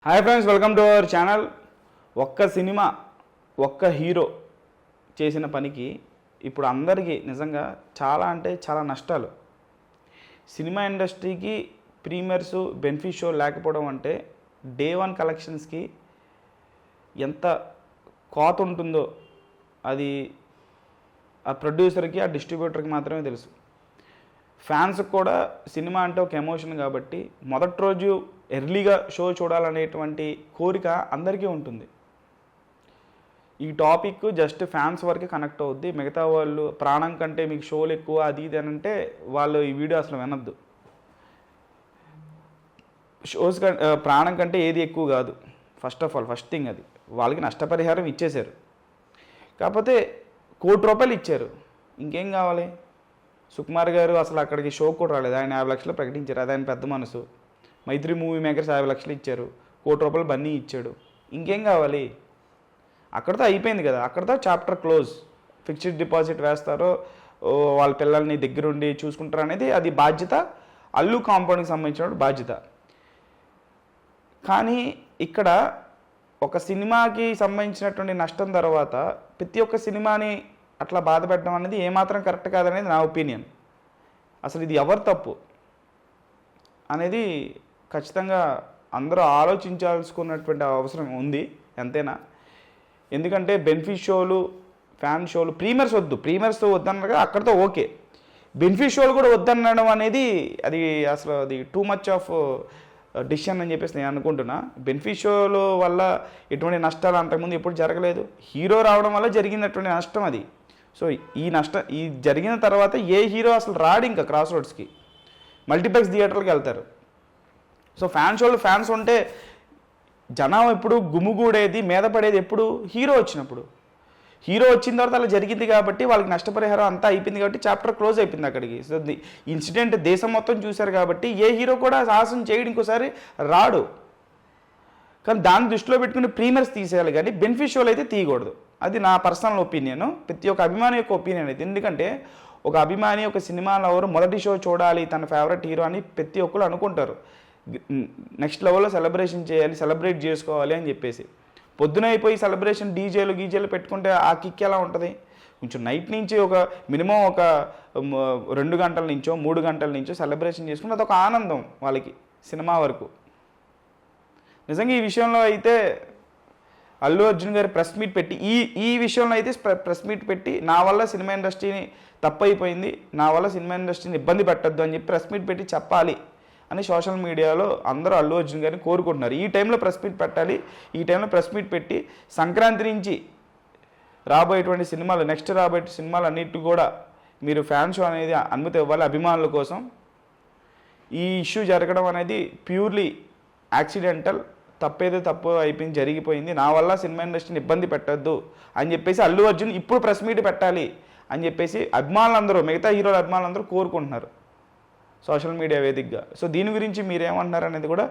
Hi friends, welcome to our channel. ఒక్క cinema ఒక్క hero చేసిన పనికి ఇప్పుడు అందరికీ నిజంగా చాలా అంటే చాలా నష్టాలు. సినిమా ఇండస్ట్రీకి ప్రీమియర్స్ బెనిఫిట్ షో లేకపోవడం అంటే డే వన్ కలెక్షన్స్కి ఎంత కోత ఉంటుందో అది ఆ ప్రొడ్యూసర్కి ఆ డిస్ట్రిబ్యూటర్కి మాత్రమే తెలుసు. ఫ్యాన్స్కి కూడా సినిమా అంటే ఒక ఎమోషన్ కాబట్టి మొదటి రోజు ఎర్లీగా షో చూడాలనేటువంటి కోరిక అందరికీ ఉంటుంది. ఈ టాపిక్ జస్ట్ ఫ్యాన్స్ వరకే కనెక్ట్ అవుద్ది. మిగతా వాళ్ళు ప్రాణం కంటే మీకు షోలు ఎక్కువ అది ఇది అని అంటే వాళ్ళు ఈ వీడియో అసలు వినొద్దు. షోస్ ప్రాణం కంటే ఏది ఎక్కువ కాదు. First of all first thing అది వాళ్ళకి నష్టపరిహారం ఇచ్చేశారు. కాకపోతే ₹1,00,00,000 ఇచ్చారు, ఇంకేం కావాలి? సుకుమార్ గారు అసలు అక్కడికి షో కూడా రాలేదు, ఆయన 50 లక్షలు ప్రకటించారు, అది ఆయన పెద్ద మనసు. మైత్రి మూవీ మేకర్స్ 50 లక్షలు ఇచ్చారు, ₹1,00,00,000 బన్నీ ఇచ్చాడు, ఇంకేం కావాలి? అక్కడితో అయిపోయింది కదా, అక్కడితో చాప్టర్ క్లోజ్. ఫిక్స్డ్ డిపాజిట్ వేస్తారో వాళ్ళ పిల్లల్ని దగ్గరుండి చూసుకుంటారు అనేది అది బాధ్యత, అల్లు కాంపౌండ్కి సంబంధించిన బాధ్యత. కానీ ఇక్కడ ఒక సినిమాకి సంబంధించినటువంటి నష్టం తర్వాత ప్రతి ఒక్క సినిమాని అట్లా బాధ పెట్టడం అనేది ఏమాత్రం కరెక్ట్ కాదనేది నా ఒపీనియన్. అసలు ఇది ఎవరు తప్పు అనేది ఖచ్చితంగా అందరూ ఆలోచించాల్సుకున్నటువంటి అవసరం ఉంది ఎంతైనా. ఎందుకంటే బెనిఫిట్ షోలు, ఫ్యాన్ షోలు, ప్రీమియర్స్ వద్దన్నారు కదా, అక్కడితో ఓకే. బెనిఫిట్ షోలు కూడా వద్దనడం అనేది అది అసలు అది టూ మచ్ ఆఫ్ డిసిషన్ అని చెప్పేసి నేను అనుకుంటున్నా. బెనిఫిట్ షోలు వల్ల ఎటువంటి నష్టాలు అంతకుముందు ఎప్పుడు జరగలేదు. హీరో రావడం వల్ల జరిగినటువంటి నష్టం అది. సో ఈ జరిగిన తర్వాత ఏ హీరో అసలు రాడు ఇంకా క్రాస్ రోడ్స్కి, మల్టీప్లెక్స్ థియేటర్కి వెళ్తారు. సో ఫ్యాన్స్ ఉంటే జనం ఎప్పుడు గుమిగూడేది, మీద పడేది ఎప్పుడు? హీరో వచ్చినప్పుడు. హీరో వచ్చిన తర్వాత అలా జరిగింది కాబట్టి వాళ్ళకి నష్టపరిహారం అంతా అయిపోయింది కాబట్టి చాప్టర్ క్లోజ్ అయిపోయింది అక్కడికి. సో ఇన్సిడెంట్ దేశం మొత్తం చూశారు కాబట్టి ఏ హీరో కూడా సాహసం చేయడం ఇంకోసారి రాడు. కానీ దాన్ని దృష్టిలో పెట్టుకుని ప్రీమియర్స్ తీసేయాలి కానీ బెనిఫిట్ షోలు అయితే తీయకూడదు. అది నా పర్సనల్ ఒపీనియన్, ప్రతి ఒక్క అభిమాని యొక్క ఒపీనియన్ అయితే. ఎందుకంటే ఒక అభిమాని ఒక సినిమాలో ఎవరు మొదటి షో చూడాలి తన ఫేవరెట్ హీరో అని ప్రతి ఒక్కరు అనుకుంటారు. నెక్స్ట్ లెవెల్లో సెలబ్రేషన్ చేయాలి, సెలబ్రేట్ చేసుకోవాలి అని చెప్పేసి పొద్దున అయిపోయి సెలబ్రేషన్ గీజేలు పెట్టుకుంటే ఆ కిక్ ఎలా ఉంటుంది? కొంచెం నైట్ నుంచి ఒక మినిమం ఒక 2 గంటల నుంచో 3 గంటల నుంచో సెలబ్రేషన్ చేసుకుంటే అదొక ఆనందం వాళ్ళకి సినిమా వరకు. నిజంగా ఈ విషయంలో అయితే అల్లు అర్జున్ గారి ప్రెస్ మీట్ పెట్టి ఈ విషయంలో అయితే ప్రెస్ మీట్ పెట్టి నా వల్ల సినిమా ఇండస్ట్రీని తప్పైపోయింది, నా వల్ల సినిమా ఇండస్ట్రీని ఇబ్బంది పెట్టద్దు అని చెప్పి ప్రెస్ మీట్ పెట్టి చెప్పాలి అని సోషల్ మీడియాలో అందరూ అల్లు అర్జున్ గారిని కోరుకుంటున్నారు. ఈ టైంలో ప్రెస్ మీట్ పెట్టాలి, ఈ టైంలో ప్రెస్ మీట్ పెట్టి సంక్రాంతి నుంచి రాబోయేటువంటి సినిమాలు, నెక్స్ట్ రాబోయే సినిమాలు అన్నిటికీ కూడా మీరు ఫ్యాన్ షో అనేది అనుమతి ఇవ్వాలి అభిమానుల కోసం. ఈ ఇష్యూ జరగడం అనేది ప్యూర్లీ యాక్సిడెంటల్, తప్పేదో తప్పు అయిపోయింది, జరిగిపోయింది, నా వల్ల సినిమా ఇండస్ట్రీని ఇబ్బంది పెట్టద్దు అని చెప్పేసి అల్లు అర్జున్ ఇప్పుడు ప్రెస్ మీట్ పెట్టాలి అని చెప్పేసి అభిమానులందరూ, మిగతా హీరోల అభిమానులందరూ కోరుకుంటున్నారు సోషల్ మీడియా వేదికగా. సో దీని గురించి మీరేమంటున్నారు అనేది కూడా,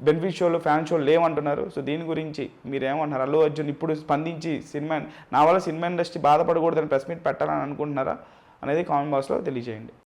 బెనిఫిట్ షోలు ఫ్యాన్ షోలు లేవంటున్నారు. సో దీని గురించి మీరేమంటున్నారు? అల్లు అర్జున్ ఇప్పుడు స్పందించి నా వల్ల సినిమా ఇండస్ట్రీ బాధపడకూడదని ప్రెస్ మీట్ పెట్టాలని అనుకుంటున్నారా అనేది కామెంట్ బాక్స్లో తెలియజేయండి.